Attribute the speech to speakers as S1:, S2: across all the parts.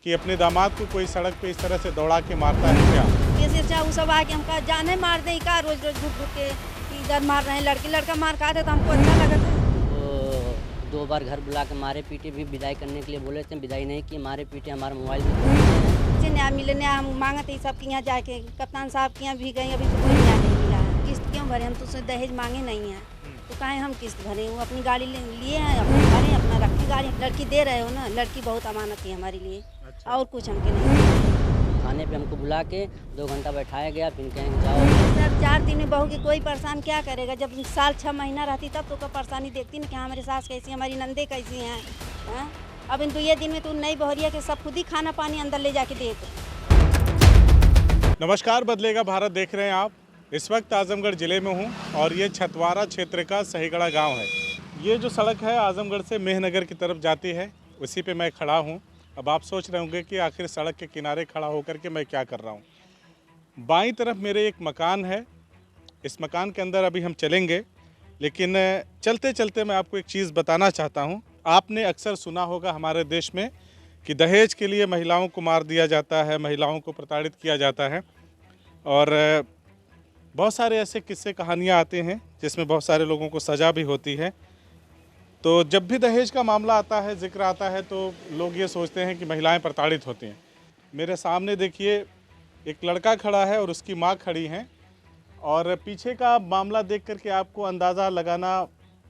S1: कि अपने दामाद को कोई सड़क पे इस तरह से दौड़ा के मारता है क्या?
S2: जैसे चाहे वो सब आके हमका जाने मार दे का रोज रोज घुट घुट के कि इधर मार रहे हैं लड़की लड़का मार खा थे तो हमको अच्छा लगा था।
S3: वो 2 बार घर बुला के मारे पीटे भी, विदाई करने के लिए बोले थे, विदाई नहीं की, मारे पीटे, हमारा मोबाइल भी।
S2: मुझे न्याय मिले, न्याय हम मांगे थे सब के यहाँ जाके, कप्तान साहब के यहाँ भी गए, अभी तो कोई न्याय नहीं मिला है। किस्त क्यों भरे, हम तो उससे दहेज मांगे नहीं हैं तो काहे हम किस्त भरें? वो अपनी गाड़ी लिए हैं, अपने भरें, अपना रखी गाड़ी। लड़की दे रहे हो ना, लड़की बहुत अमानत है हमारे लिए।
S1: अच्छा।
S2: और कुछ हमके नहीं।
S3: थाने पे हमको बुला के 2 घंटा बैठाया गया, फिर कहेंगे जाओ।
S2: सर 4 दिन में बहू की कोई परेशान क्या करेगा? जब साल 6 महीना रहती तब तो परेशानी देखती ना कि हाँ हमारी सास कैसी, हमारी नंदे कैसी हैं, हाँ? अब इन 2 दिन में तू नई बहरिया के सब खुद ही खाना पानी अंदर ले जाके देते।
S1: नमस्कार, बदलेगा भारत देख रहे हैं आप। इस वक्त आजमगढ़ ज़िले में हूं और ये छतवारा क्षेत्र का सहीगड़ा गांव है। ये जो सड़क है आजमगढ़ से मेहनगर की तरफ जाती है, उसी पे मैं खड़ा हूं। अब आप सोच रहे होंगे कि आखिर सड़क के किनारे खड़ा होकर के मैं क्या कर रहा हूं। बाईं तरफ मेरे एक मकान है, इस मकान के अंदर अभी हम चलेंगे, लेकिन चलते चलते मैं आपको एक चीज़ बताना चाहता हूँ। आपने अक्सर सुना होगा हमारे देश में कि दहेज के लिए महिलाओं को मार दिया जाता है, महिलाओं को प्रताड़ित किया जाता है, और बहुत सारे ऐसे किस्से कहानियाँ आते हैं जिसमें बहुत सारे लोगों को सज़ा भी होती है। तो जब भी दहेज का मामला आता है, जिक्र आता है, तो लोग ये सोचते हैं कि महिलाएं प्रताड़ित होती हैं। मेरे सामने देखिए एक लड़का खड़ा है और उसकी माँ खड़ी हैं, और पीछे का मामला देख करके आपको अंदाज़ा लगाना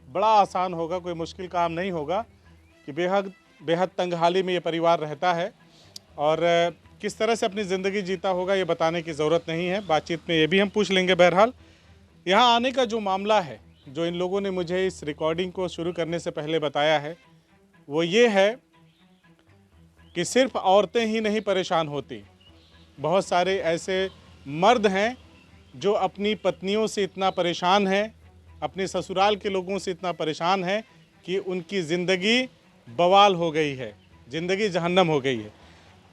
S1: बड़ा आसान होगा, कोई मुश्किल काम नहीं होगा कि बेहद तंगहाली में ये परिवार रहता है, और किस तरह से अपनी ज़िंदगी जीता होगा ये बताने की ज़रूरत नहीं है। बातचीत में ये भी हम पूछ लेंगे। बहरहाल यहाँ आने का जो मामला है, जो इन लोगों ने मुझे इस रिकॉर्डिंग को शुरू करने से पहले बताया है, वो ये है कि सिर्फ औरतें ही नहीं परेशान होती, बहुत सारे ऐसे मर्द हैं जो अपनी पत्नियों से इतना परेशान हैं, अपने ससुराल के लोगों से इतना परेशान हैं कि उनकी ज़िंदगी बवाल हो गई है, ज़िंदगी जहन्नम हो गई है।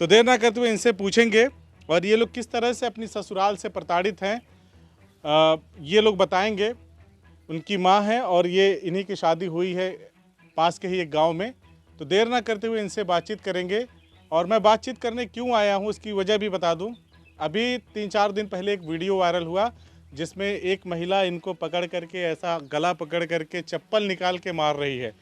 S1: तो देर ना करते हुए इनसे पूछेंगे, और ये लोग किस तरह से अपनी ससुराल से प्रताड़ित हैं ये लोग बताएंगे। उनकी माँ है और ये इन्हीं की शादी हुई है पास के ही एक गांव में। तो देर ना करते हुए इनसे बातचीत करेंगे, और मैं बातचीत करने क्यों आया हूँ उसकी वजह भी बता दूँ। अभी 3-4 दिन पहले एक वीडियो वायरल हुआ जिसमें एक महिला इनको पकड़ करके, ऐसा गला पकड़ करके चप्पल निकाल के मार रही है।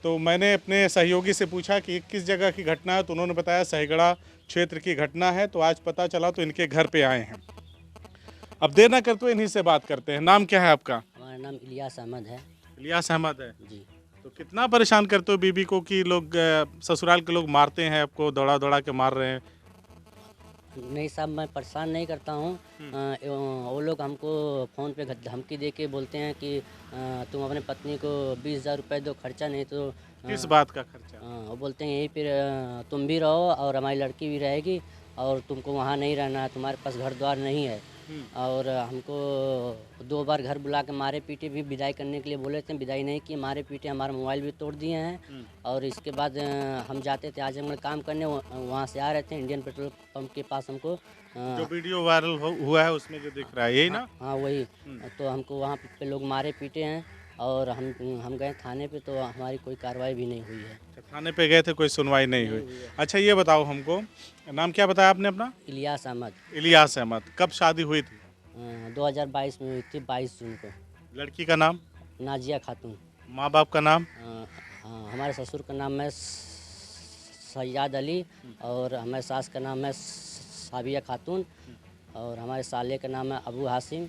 S1: तो मैंने अपने सहयोगी से पूछा कि किस जगह की घटना है, तो उन्होंने बताया सहीगड़ा क्षेत्र की घटना है। तो आज पता चला तो इनके घर पे आए हैं। अब देर ना करते हुए इन्हीं से बात करते हैं। नाम क्या है आपका?
S3: हमारा नाम इलियास अहमद है।
S1: इलियास अहमद है
S3: जी।
S1: तो कितना परेशान करते हो बीबी को कि लोग ससुराल के लोग मारते हैं, आपको दौड़ा दौड़ा के मार रहे हैं?
S3: नहीं साहब, मैं परेशान नहीं करता हूँ। वो लोग हमको फ़ोन पे धमकी दे के बोलते हैं कि तुम अपने पत्नी को 20,000 रुपये दो, खर्चा नहीं तो
S1: किस बात का खर्चा?
S3: वो बोलते हैं यहीं पर तुम भी रहो और हमारी लड़की भी रहेगी, और तुमको वहाँ नहीं रहना है, तुम्हारे पास घर द्वार नहीं है। और हमको 2 बार घर बुला के मारे पीटे भी, विदाई करने के लिए बोले थे, विदाई नहीं की, मारे पीटे, हमारा मोबाइल भी तोड़ दिए हैं। और इसके बाद हम जाते थे आजमगढ़ काम करने, वहाँ से आ रहे थे इंडियन पेट्रोल पंप के पास हमको
S1: जो वीडियो वायरल हुआ है उसमें जो दिख रहा है यही ना?
S3: हाँ वही। तो हमको वहाँ पे लोग मारे पीटे हैं, और हम गए थाने पे तो हमारी कोई कार्रवाई भी नहीं हुई है।
S1: थाने पे गए थे, कोई सुनवाई नहीं हुई। अच्छा ये बताओ हमको, नाम क्या बताया आपने अपना?
S3: इलियास अहमद।
S1: इलियास अहमद। कब शादी हुई थी?
S3: 2022 में हुई थी, 22 जून को।
S1: लड़की का नाम?
S3: नाजिया खातून।
S1: माँ बाप का नाम?
S3: हमारे ससुर का नाम है सैयद अली, और हमारे सास का नाम है साबिया खातून, और हमारे साले का नाम है अबू हासिम।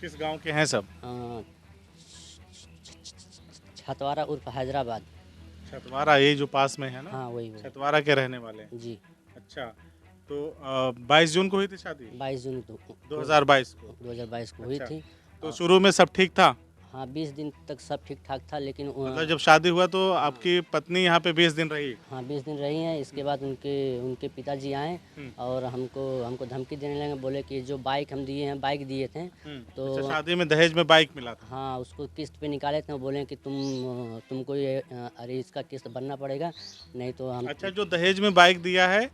S1: किस गांव के हैं सब?
S3: छतवारा उर्फ हैदराबाद।
S1: छतवारा, ये जो पास में है ना?
S3: हाँ वही।
S1: छतवारा के रहने वाले हैं।
S3: जी।
S1: अच्छा, तो 22 जून को हुई थी शादी?
S3: 22 जून
S1: 2022 को?
S3: 2022 को हुई
S1: अच्छा।
S3: थी।
S1: तो शुरू में सब ठीक था?
S3: हाँ 20 दिन तक सब ठीक ठाक था, लेकिन
S1: मतलब जब शादी हुआ तो आपकी पत्नी यहाँ पे 20 दिन रही?
S3: हाँ 20 दिन रही हैं। इसके बाद उनके पिताजी आए और हमको धमकी देने लगे, बोले कि जो बाइक हम दिए हैं, बाइक दिए थे तो
S1: अच्छा, शादी में दहेज में बाइक मिला था?
S3: हाँ उसको किस्त पे निकाले थे। वो बोले कि तुमको ये अरे इसका किस्त भरना पड़ेगा, नहीं तो हम।
S1: अच्छा, जो दहेज में बाइक दिया है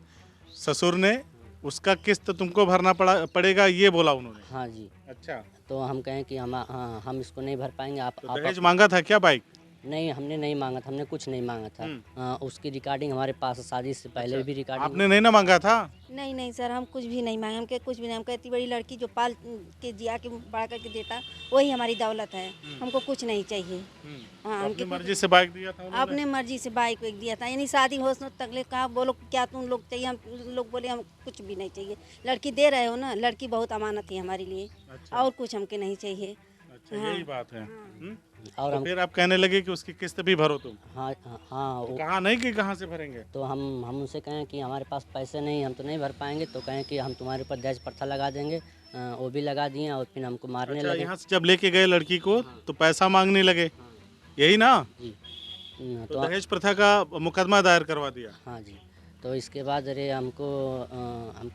S1: ससुर ने, उसका किस्त तुमको भरना पड़ेगा, ये बोला उन्होंने?
S3: हाँ जी।
S1: अच्छा,
S3: तो हम कहें कि हम इसको नहीं भर पाएंगे। आप
S1: तो दहेज मांगा था क्या बाइक?
S3: नहीं, हमने नहीं मांगा था, हमने कुछ नहीं मांगा था। उसकी रिकॉर्डिंग हमारे पास है, शादी से पहले भी रिकॉर्डिंग।
S1: आपने नहीं ना मांगा था?
S2: नहीं नहीं सर, हम कुछ भी नहीं मांगे, हम के कुछ भी नहीं। हमको इतनी बड़ी लड़की जो पाल के जिया के बड़ा करके देता, वही हमारी दौलत है। हमको कुछ नहीं चाहिए। हाँ,
S1: अपनी मर्जी से बाइक दिया था उन्होंने?
S2: अपने मर्जी से बाइक वाइक दिया था, यानी शादी हो तकले कहा बोलो क्या तुम लोग चाहिए, हम लोग बोले हम कुछ भी नहीं चाहिए। लड़की दे रहे हो ना, लड़की बहुत अमानत है हमारे लिए।
S1: अच्छा।
S2: और कुछ हमके नहीं चाहिए।
S1: अच्छा, यही बात है।
S3: और
S1: तो
S3: हम
S1: फिर आप कहने लगे कि उसकी किस्त भी भरो तुम।
S3: हाँ हाँ
S1: तो कहा नहीं कि कहाँ से भरेंगे?
S3: तो हम उनसे कहें कि हमारे पास पैसे नहीं, हम तो नहीं भर पाएंगे। तो कहें कि हम तुम्हारे ऊपर दहेज प्रथा लगा देंगे। वो भी लगा दिए और फिर हमको मारने
S1: अच्छा,
S3: लगे।
S1: यहाँ से जब लेके गए लड़की को तो पैसा मांगने लगे, यही ना?
S3: जी।
S1: तो दहेज प्रथा का मुकदमा दायर करवा दिया।
S3: हाँ जी। तो इसके बाद अरे हमको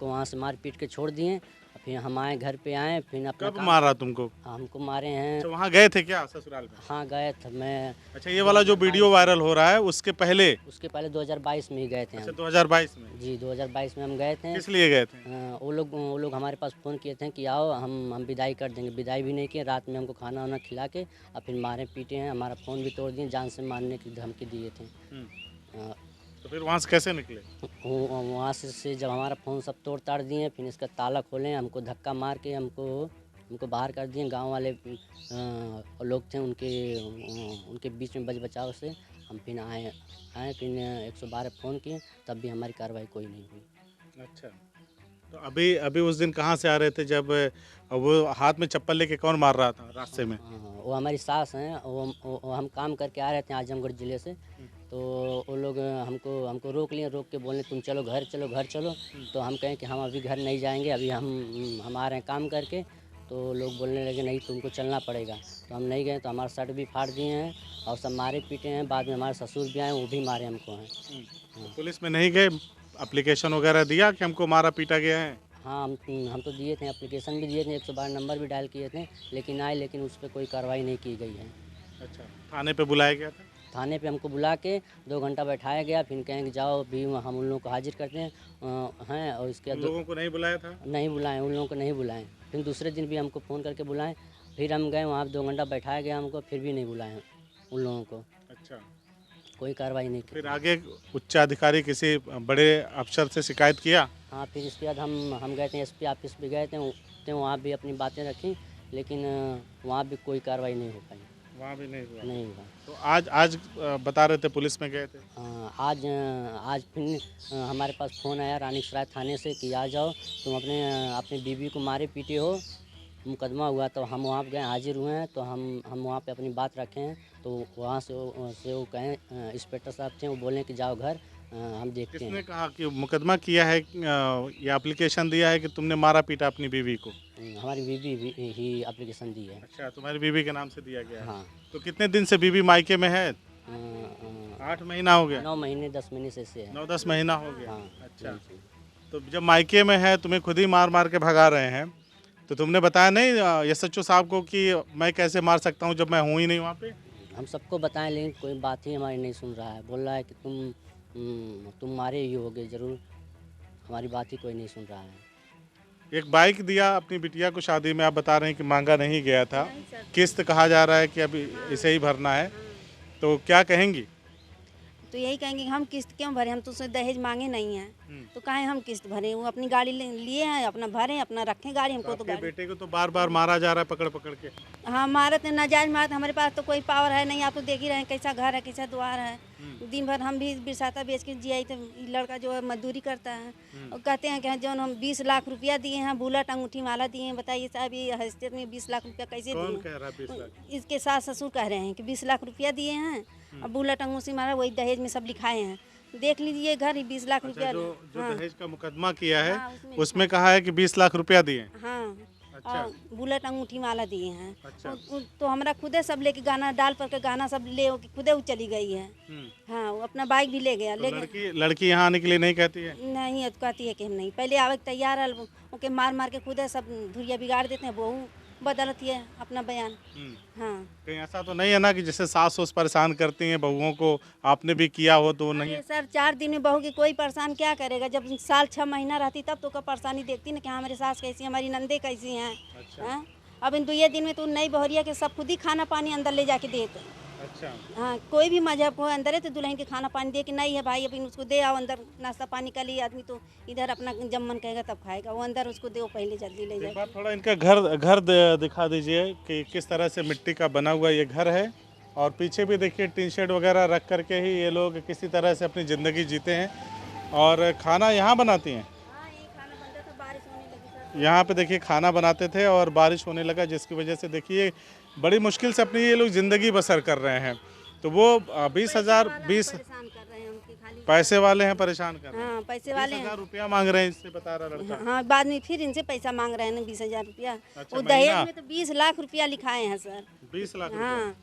S3: वहाँ से मार पीट के छोड़ दिए। फिर हम आए, घर पे आए, फिर अपना
S1: कब मारा तुमको?
S3: हमको मारे हैं।
S1: अच्छा, वहाँ गए थे क्या ससुराल में?
S3: हाँ गए थे मैं।
S1: अच्छा, ये वाला जो वीडियो वायरल हो रहा है उसके पहले?
S3: उसके पहले 2022 में ही गए थे
S1: अच्छा,
S3: हम।
S1: 2022 में?
S3: जी 2022 में हम गए थे।
S1: किस लिए गए थे?
S3: वो लोग हमारे पास फ़ोन किए थे कि आओ हम विदाई कर देंगे। विदाई भी नहीं किए, रात में हमको खाना वाना खिला के और फिर मारे पीटे हैं, हमारा फ़ोन भी तोड़ दिए, जान से मारने की धमकी दिए थे। अ,
S1: तो फिर वहाँ से कैसे निकले?
S3: वहाँ से जब हमारा फ़ोन सब तोड़ ताड़ दिए, फिर इसका ताला खोले, हमको धक्का मार के हमको बाहर कर दिए। गांव वाले लोग थे, उनके बीच में बचाव से हम फिर आए फिर 112 फ़ोन किए, तब भी हमारी कार्रवाई कोई नहीं हुई।
S1: अच्छा, तो अभी उस दिन कहाँ से आ रहे थे जब वो हाथ में चप्पल लेके कौन मार रहा था रास्ते में?
S3: वो हमारी सास हैं। वो हम काम करके आ रहे थे आजमगढ़ ज़िले से। तो वो लोग हमको रोक लिए, रोक के बोले तुम चलो घर चलो। तो हम कहें कि हम अभी घर नहीं जाएंगे, अभी हम आ रहे हैं काम करके। तो लोग बोलने लगे नहीं तुमको चलना पड़ेगा। तो हम नहीं गए, तो हमारा शर्ट भी फाड़ दिए हैं और सब मारे पीटे हैं। बाद में हमारे ससुर भी आए, वो भी मारे हमको हैं।
S1: तो पुलिस में नहीं गए, एप्लीकेशन वगैरह दिया कि हमको मारा पीटा गया है?
S3: हाँ हम तो दिए थे, एप्लीकेशन भी दिए थे, 112 नंबर भी डायल किए थे, लेकिन उस पर कोई कार्रवाई नहीं की गई है।
S1: अच्छा, थाने पे बुलाया गया था?
S3: थाने पे हमको बुला के 2 घंटा बैठाया गया, फिर कहें कि जाओ भी हम उन लोगों को हाजिर करते हैं और इसके
S1: उन लोगों को नहीं बुलाया था?
S3: नहीं बुलाएं, उन लोगों को नहीं बुलाएं। फिर दूसरे दिन भी हमको फ़ोन करके बुलाएं, फिर हम गए वहाँ 2 घंटा बैठाया गया हमको, फिर भी नहीं बुलाएं उन लोगों को।
S1: अच्छा,
S3: कोई कार्रवाई नहीं की।
S1: फिर आगे उच्च अधिकारी किसी बड़े अफसर से शिकायत किया?
S3: हाँ, फिर इसके बाद हम गए थे एसपी ऑफिस भी गए थे, तो वहाँ भी अपनी बातें रखी, लेकिन वहाँ भी कोई कार्रवाई नहीं हो पाई।
S1: वहाँ भी नहीं हुआ?
S3: नहीं हुआ।
S1: तो आज बता रहे थे पुलिस में गए थे?
S3: आज फिर हमारे पास फ़ोन आया रानीसराय थाने से कि आ जाओ, तुम अपने बीवी को मारे पीटे हो, मुकदमा हुआ। तो हम वहाँ पे गए, हाजिर हुए हैं। तो हम वहाँ पे अपनी बात रखे हैं। तो वहाँ से वो कहें, इंस्पेक्टर साहब थे, वो बोले कि जाओ घर, हम देखते
S1: किसने
S3: हैं।
S1: कहा कि मुकदमा किया है या एप्लीकेशन दिया है कि तुमने मारा पीटा अपनी बीवी को?
S3: हमारी बीवी ही एप्लीकेशन दी है।
S1: अच्छा, तुम्हारी बीवी के नाम से दिया गया है।
S3: हाँ।
S1: तो कितने दिन से बीवी मायके में है? 8 महीना हो गया?
S3: 9 महीने 10 महीने से है।
S1: 9-10 महीना हो गया?
S3: हाँ।
S1: अच्छा,
S3: जी।
S1: तो जब मायके में है, तुम्हें खुद ही मार के भगा रहे हैं, तो तुमने बताया नहीं एसएचओ साहब को कि मैं कैसे मार सकता हूँ जब मैं हूँ ही नहीं वहाँ पे?
S3: हम सबको बताएं, लेकिन कोई बात ही हमारी नहीं सुन रहा है। बोल रहा है कि तुम मारे ही होगे ज़रूर, हमारी बात ही कोई नहीं सुन रहा है।
S1: एक बाइक दिया अपनी बिटिया को शादी में, आप बता रहे हैं कि मांगा नहीं गया था, किस्त कहा जा रहा है कि अभी इसे ही भरना है, तो क्या कहेंगी?
S2: तो यही कहेंगे कि हम किस्त क्यों भरें, हम तो उससे दहेज मांगे नहीं हैं। तो काहे हम किस्त भरें, वो अपनी गाड़ी लिए हैं, अपना भरें, अपना रखें गाड़ी। हमको तो
S1: आपके
S2: गाड़ी
S1: बेटे को तो बार मारा जा रहा है पकड़ के।
S2: हाँ, मारत है, नाजायज मारत। हमारे पास तो कोई पावर है नहीं, आप तो देख ही रहे हैं कैसा घर है, कैसा द्वार है। दिन भर हम भी बिरसाता बेच के जिया, तो लड़का जो है मजदूरी करता है और कहते हैं कि जो हम 20 लाख रुपया दिए हैं, बुलेट अंगूठी माला दिए हैं। बताइए साहब, ये हैसियत में 20 लाख रुपया कैसे
S1: कौन
S2: दिए?
S1: कह रहा है 20 लाख?
S2: इसके सास ससुर कह रहे हैं कि 20 लाख रुपया दिए हैं और बुलेट अंगूठी माला, वही दहेज में सब लिखाए हैं। देख लीजिए घर ही 20 लाख
S1: अच्छा,
S2: रुपया।
S1: जो
S2: हाँ,
S1: दहेज का मुकदमा किया है,
S2: हाँ,
S1: उसमें कहा है कि 20 लाख रुपया दिए।
S2: हाँ,
S1: अच्छा।
S2: और बुलेट अंगूठी माला दिए हैं।
S1: अच्छा।
S2: तो हमरा खुदे सब लेके गाना डाल पर के गाना सब ले के खुदे वो चली गई है। हाँ, वो अपना बाइक भी ले गया।
S1: तो लड़की यहाँ आने के लिए नहीं कहती है?
S2: नहीं, तो कहती है कि हम नहीं, पहले आवे के तैयार है, ओके मार के खुदे सब धुरिया बिगाड़ देते हैं। बहू बदलती है अपना बयान। हाँ,
S1: कहीं ऐसा तो नहीं है ना कि जैसे सास ससुर परेशान करती हैं बहुओं को, आपने भी किया हो तो नहीं?
S2: अरे सर, 4 दिन में बहू की कोई परेशान क्या करेगा? जब साल 6 महीना रहती तब तो का परेशानी देखती ना कि हाँ हमारी सास कैसी है, हमारी नंदे कैसी हैं।
S1: अच्छा।
S2: हाँ? अब इन 2 दिन में तो नई बहरिया के सब खुद ही खाना पानी अंदर ले जाके देते।
S1: अच्छा।
S2: हाँ, कोई भी मजहब हो अंदर है तो दुल्हन के खाना पानी दे के नहीं है भाई, अभी उसको दे आओ अंदर नाश्ता पानी का लिए आदमी तो इधर अपना जब मन कहेगा तब खाएगा, वो अंदर उसको दो पहले जल्दी ले
S1: एक
S2: जाए।
S1: बार थोड़ा इनका घर दिखा दीजिए कि किस तरह से मिट्टी का बना हुआ ये घर है, और पीछे भी देखिए टीन शेड वगैरह रख करके ही ये लोग किसी तरह से अपनी ज़िंदगी जीते हैं। और खाना यहाँ बनाती हैं।
S2: हाँ, ये खाना बनता था, बारिश होने लगी सर।
S1: यहाँ पे देखिए खाना बनाते थे और बारिश होने लगा, जिसकी वजह से देखिए बड़ी मुश्किल से अपनी ये लोग ज़िंदगी बसर कर रहे हैं। तो वो 20,000
S2: परेशान कर रहे हैं हमके खाली।
S1: पैसे वाले हैं, परेशान कर रहे हैं।
S2: हाँ, पैसे वाले हैं।
S1: 20,000 रुपया मांग रहे हैं, इससे बता रहा लड़का।
S2: हाँ, बाद में फिर इनसे पैसा मांग रहे हैं ना 20,000 रुपया।
S1: अच्छा,
S2: वो
S1: महीना?
S2: दहेज में तो 20 लाख रुपया लिखाए हैं सर।
S1: 20 लाख रुपया।
S2: हाँ,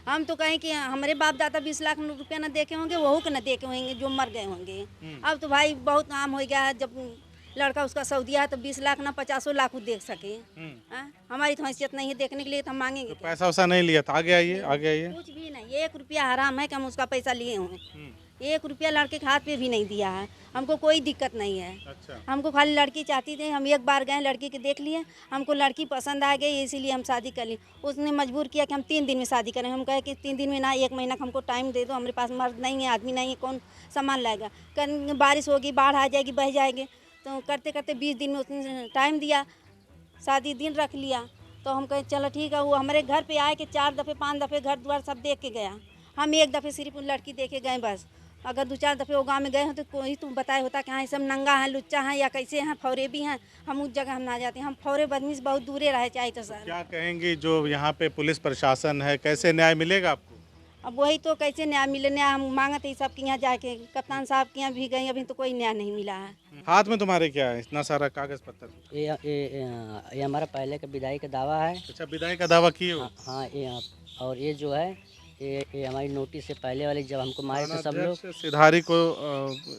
S2: हम तो कहें कि हमारे बाप दादा 20 लाख रुपया ना देखे होंगे, वहू के ना देखे होंगे जो मर गए होंगे। अब तो भाई बहुत आम हो गया है, जब लड़का उसका सऊदिया है तो 20 लाख ना 50 लाख वो देख सके। हाँ? हमारी तो हैसियत नहीं है देखने के लिए, तो हम मांगेंगे क्या?
S1: पैसा वैसा नहीं लिया था। आगे आइए, आगे आइए।
S2: कुछ भी नहीं, 1 रुपया हराम है कि हम उसका पैसा लिए हुए। 1 रुपया लड़के के हाथ पे भी नहीं दिया है, हमको कोई दिक्कत नहीं है।
S1: अच्छा।
S2: हमको खाली लड़की चाहती थी, हम एक बार गए लड़की के देख लिए, हमको लड़की पसंद आ गई, इसीलिए हम शादी कर ली। उसने मजबूर किया कि हम 3 दिन में शादी करें। हम कहे कि 3 दिन में ना, 1 महीना का हमको टाइम दे दो, हमारे पास मर्द नहीं है, आदमी नहीं है, कौन सामान लाएगा। कल बारिश होगी, बाढ़ आ जाएगी, बह जाएंगे, तो करते करते 20 दिन में उसने टाइम दिया, शादी दिन रख लिया। तो हम कहे चलो ठीक है। वो हमारे घर पे आए कि 4 दफ़े 5 दफ़े घर द्वार सब देख के गया। हम 1 दफ़े सिर्फ लड़की देखे गए बस। अगर 2-4 दफ़े वो गाँव में गए हैं तो कोई तो बताए होता कि हाँ ये सब नंगा है, लुच्चा है या कैसे हैं, फौरे भी हैं, हम उस जगह हम ना जाते। हम फौरे बदमी से बहुत दूरे रहे चाहे तो सर।
S1: क्या कहेंगी जो यहाँ पे पुलिस प्रशासन है, कैसे न्याय मिलेगा आपको?
S2: अब वही तो कैसे न्याय मिले, न्याय हम मांगते ही सबके यहाँ जाके, कप्तान साहब के यहाँ भी गए, अभी तो कोई न्याय नहीं मिला है।
S1: हाथ में तुम्हारे क्या है इतना सारा कागज पत्तर?
S3: ये हमारा पहले का विदाई का दावा है।
S1: अच्छा, विदाई का दावा किए हो?
S3: हाँ, और ये जो है ये हमारी नोटिस से पहले वाली जब हमको मारे थे सब लोग,
S1: सिधारी को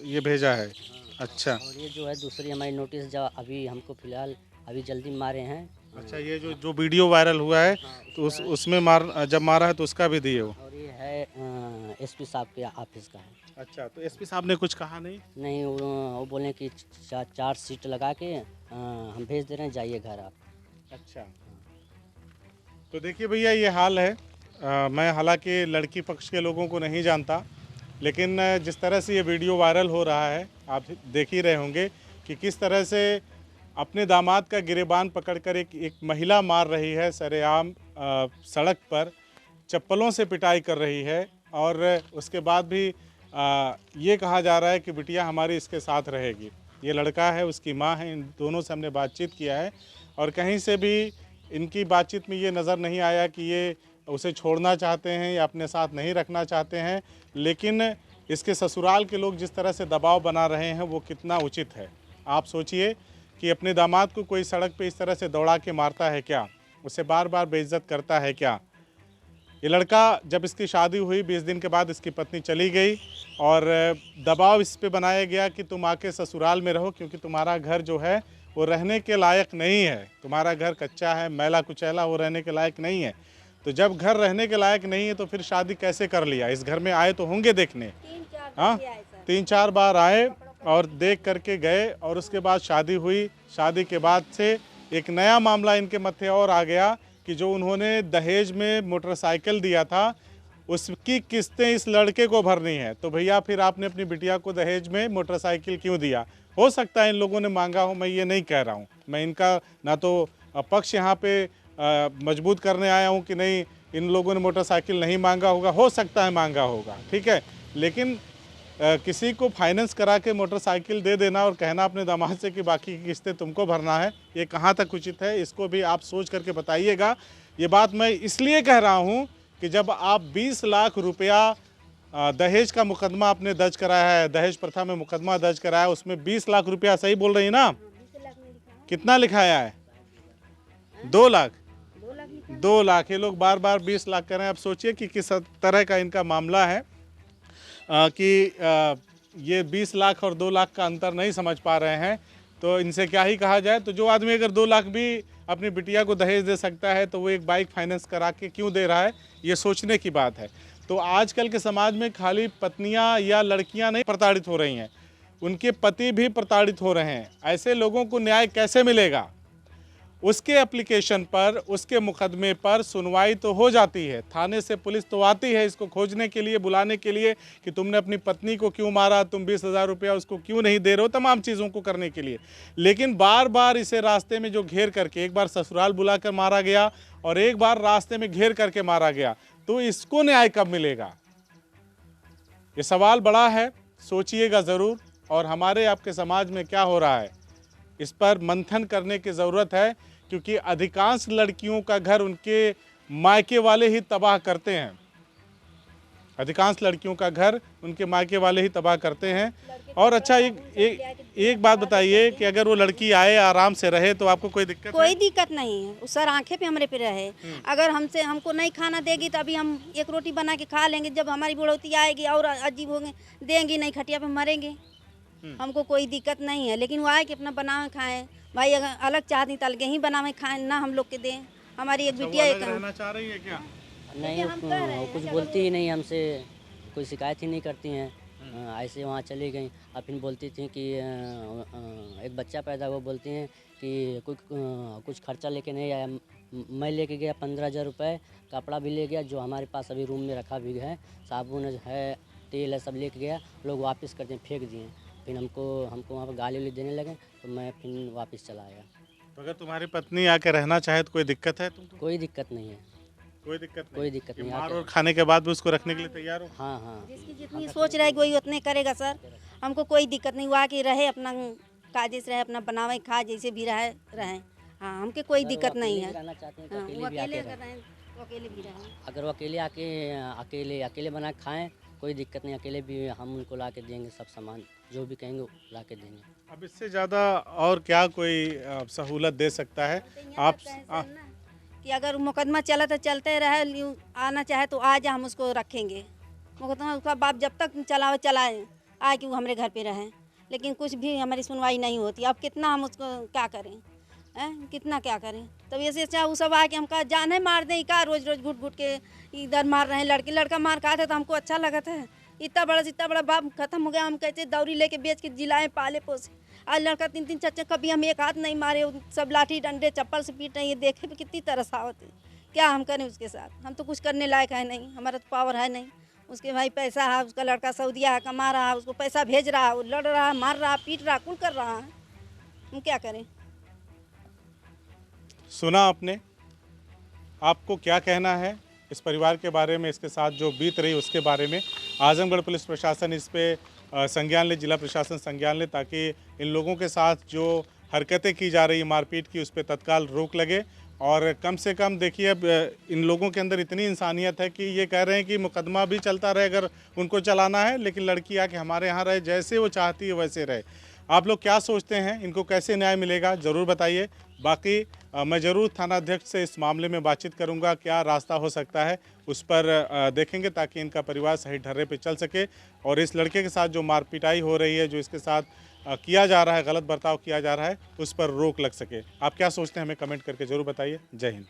S1: ये भेजा है। अच्छा।
S3: और ये जो है दूसरी हमारी नोटिस जब अभी हमको फिलहाल अभी जल्दी मारे हैं।
S1: अच्छा, ये जो वीडियो वायरल हुआ है तो उसमें जब मारा है तो उसका भी दिए हो?
S3: और ये है एसपी साहब के ऑफिस का है।
S1: अच्छा, तो एसपी साहब ने कुछ कहा नहीं?
S3: नहीं, वो बोले कि 4 सीट लगा के हम भेज दे रहे हैं, जाइए घर आप।
S1: अच्छा, तो देखिए भैया ये हाल है। मैं हालांकि लड़की पक्ष के लोगों को नहीं जानता, लेकिन जिस तरह से ये वीडियो वायरल हो रहा है आप देख ही रहे होंगे कि किस तरह से अपने दामाद का गिरेबान पकड़कर एक महिला मार रही है सरेआम सड़क पर, चप्पलों से पिटाई कर रही है। और उसके बाद भी ये कहा जा रहा है कि बिटिया हमारी इसके साथ रहेगी। ये लड़का है, उसकी माँ है, इन दोनों से हमने बातचीत किया है और कहीं से भी इनकी बातचीत में ये नज़र नहीं आया कि ये उसे छोड़ना चाहते हैं या अपने साथ नहीं रखना चाहते हैं। लेकिन इसके ससुराल के लोग जिस तरह से दबाव बना रहे हैं वो कितना उचित है। आप सोचिए कि अपने दामाद को कोई सड़क पे इस तरह से दौड़ा के मारता है क्या, उसे बार बार बेइज्जत करता है क्या। ये लड़का जब इसकी शादी हुई 20 दिन के बाद इसकी पत्नी चली गई और दबाव इस पे बनाया गया कि तुम आके ससुराल में रहो क्योंकि तुम्हारा घर जो है वो रहने के लायक नहीं है, तुम्हारा घर कच्चा है, मैला कुचैला, वो रहने के लायक नहीं है। तो जब घर रहने के लायक नहीं है तो फिर शादी कैसे कर लिया? इस घर में आए तो होंगे देखने, हाँ 3-4 बार आए और देख करके गए और उसके बाद शादी हुई। शादी के बाद से एक नया मामला इनके मत्थे और आ गया कि जो उन्होंने दहेज में मोटरसाइकिल दिया था उसकी किस्तें इस लड़के को भरनी है। तो भैया फिर आपने अपनी बिटिया को दहेज में मोटरसाइकिल क्यों दिया? हो सकता है इन लोगों ने मांगा हो, मैं ये नहीं कह रहा हूँ। मैं इनका ना तो पक्ष यहाँ पे मजबूत करने आया हूँ कि नहीं इन लोगों ने मोटरसाइकिल नहीं मांगा होगा, हो सकता है मांगा होगा, ठीक है। लेकिन किसी को फाइनेंस करा के मोटरसाइकिल दे देना और कहना अपने दामाद से कि बाकी की किस्तें तुमको भरना है, ये कहाँ तक उचित है? इसको भी आप सोच करके बताइएगा। ये बात मैं इसलिए कह रहा हूँ कि जब आप 20 लाख रुपया दहेज का मुकदमा आपने दर्ज कराया है, दहेज प्रथा में मुकदमा दर्ज कराया है, उसमें 20 लाख रुपया, सही बोल रही है ना? कितना लिखाया है? 2 लाख। 2 लाख। ये लोग बार बार 20 लाख कर रहे हैं। अब सोचिए कि किस तरह का इनका मामला है कि ये 20 लाख और 2 लाख का अंतर नहीं समझ पा रहे हैं। तो इनसे क्या ही कहा जाए। तो जो आदमी अगर 2 लाख भी अपनी बिटिया को दहेज दे सकता है तो वो एक बाइक फाइनेंस करा के क्यों दे रहा है, ये सोचने की बात है। तो आजकल के समाज में खाली पत्नियां या लड़कियां नहीं प्रताड़ित हो रही हैं, उनके पति भी प्रताड़ित हो रहे हैं। ऐसे लोगों को न्याय कैसे मिलेगा? उसके एप्लीकेशन पर, उसके मुकदमे पर सुनवाई तो हो जाती है, थाने से पुलिस तो आती है इसको खोजने के लिए, बुलाने के लिए कि तुमने अपनी पत्नी को क्यों मारा, तुम 20,000 रुपया उसको क्यों नहीं दे रहे हो, तमाम चीज़ों को करने के लिए। लेकिन बार बार इसे रास्ते में जो घेर करके, एक बार ससुराल बुलाकर मारा गया और एक बार रास्ते में घेर करके मारा गया, तो इसको न्याय कब मिलेगा? ये सवाल बड़ा है, सोचिएगा ज़रूर। और हमारे आपके समाज में क्या हो रहा है, इस पर मंथन करने की ज़रूरत है, क्योंकि अधिकांश लड़कियों का घर उनके मायके वाले ही तबाह करते हैं। अधिकांश लड़कियों का घर उनके मायके वाले ही तबाह करते हैं। और अच्छा, एक बात बताइए कि अगर वो लड़की आए, आराम से रहे, तो आपको कोई दिक्कत है?
S2: कोई दिक्कत नहीं है, उस सर आंखें पे हमारे पे रहे। अगर हमको नहीं खाना देगी तो अभी हम एक रोटी बना के खा लेंगे, जब हमारी बुढ़ौती आएगी और अजीब होंगे, देंगी नहीं, खटिया पे मरेंगे। हमको कोई दिक्कत नहीं है, लेकिन वो आए कि अपना बनावे खाएं। भाई अगर अलग चाहती तो अलग ही बनावे खाएं, ना हम लोग के दें। हमारी एक बिटिया
S1: रहना चाह रही है क्या?
S3: नहीं, वो कुछ बोलती ही नहीं हमसे, कोई शिकायत ही नहीं करती हैं। ऐसे वहाँ चली गई। और फिर बोलती थी कि एक बच्चा पैदा हुआ, बोलती हैं कि कुछ खर्चा लेके नहीं आया। मैं लेके गया 15,000 रुपये, कपड़ा भी ले गया, जो हमारे पास अभी रूम में रखा भी है, साबुन है, तेल है, सब लेके गया। लोग वापस कर दिए, फेंक दिए। फिर हमको वहाँ पर गाली वाली देने लगे, तो मैं फिर वापस चला आया।
S1: तो अगर तुम्हारी पत्नी आके रहना चाहे तो कोई दिक्कत है? तुमको
S3: कोई दिक्कत नहीं है,
S1: कोई दिक्कत नहीं?
S3: कोई दिक्कत नहीं।
S1: मार और खाने के बाद भी उसको रखने के लिए तैयार हो?
S3: हाँ हाँ,
S2: जिसकी जितनी सोच रहेगी वही उतने करेगा सर। हमको कोई दिक्कत नहीं, वो आके रहे, अपना काजिश रहे, अपना बनावे खा, जैसे भी रहे। हाँ, हमके कोई दिक्कत नहीं है।
S3: रहना चाहते हैं तो
S2: हाँ,
S3: अकेले
S2: वो
S3: भी
S2: अकेले
S3: आके
S2: अगर रहें, वो अकेले भी रहें।
S3: अगर वो अकेले आके अकेले बना के खाएं, कोई दिक्कत नहीं, अकेले भी हम उनको ला के देंगे, सब सामान जो भी कहेंगे ला के देंगे।
S1: अब इससे ज़्यादा और क्या कोई सहूलत दे सकता है? आप
S2: कि अगर मुकदमा चला तो चलते रहे, आना चाहे तो आ जा, हम उसको रखेंगे। मुकदमा उसका बाप जब तक चलाए, आए कि वो हमारे घर पे रहे, लेकिन कुछ भी हमारी सुनवाई नहीं होती। अब कितना हम उसको क्या करें, कितना क्या करें? तब ऐसे अच्छा वो सब आके हमका जाने मार दें, क्या रोज रोज घुट घुट के इधर मार रहे हैं। लड़का मार खाते तो हमको अच्छा लगा था। इतना बड़ा बाप खत्म हो गया, हम कैसे दौरी लेके बेच के जिलाएं, पाले पोसे। आज लड़का 3-3 4-4, कभी हम एक हाथ नहीं मारे, सब लाठी डंडे चप्पल से पीट रहे हैं। ये देखे भी कितनी तरस आवती, क्या हम करें उसके साथ? हम तो कुछ करने लायक है नहीं, हमारा तो पावर है नहीं। उसके भाई पैसा है, उसका लड़का सऊदिया है, कमा रहा है, उसको पैसा भेज रहा है, वो लड़ रहा है, मार रहा है, पीट रहा है, कुल कर रहा है। हम क्या करें?
S1: सुना आपने, आपको क्या कहना है इस परिवार के बारे में, इसके साथ जो बीत रही उसके बारे में? आजमगढ़ पुलिस प्रशासन इस पे संज्ञान ले, जिला प्रशासन संज्ञान ले, ताकि इन लोगों के साथ जो हरकतें की जा रही मारपीट की, उस पर तत्काल रोक लगे। और कम से कम देखिए, अब इन लोगों के अंदर इतनी इंसानियत है कि ये कह रहे हैं कि मुकदमा भी चलता रहे अगर उनको चलाना है, लेकिन लड़की आके हमारे यहाँ रहे, जैसे वो चाहती है वैसे रहे। आप लोग क्या सोचते हैं, इनको कैसे न्याय मिलेगा, ज़रूर बताइए। बाकी मैं ज़रूर थानाध्यक्ष से इस मामले में बातचीत करूंगा, क्या रास्ता हो सकता है उस पर देखेंगे, ताकि इनका परिवार सही ढर्रे पे चल सके। और इस लड़के के साथ जो मारपिटाई हो रही है, जो इसके साथ किया जा रहा है, गलत बर्ताव किया जा रहा है, उस पर रोक लग सके। आप क्या सोचते हैं, हमें कमेंट करके ज़रूर बताइए। जय हिंद।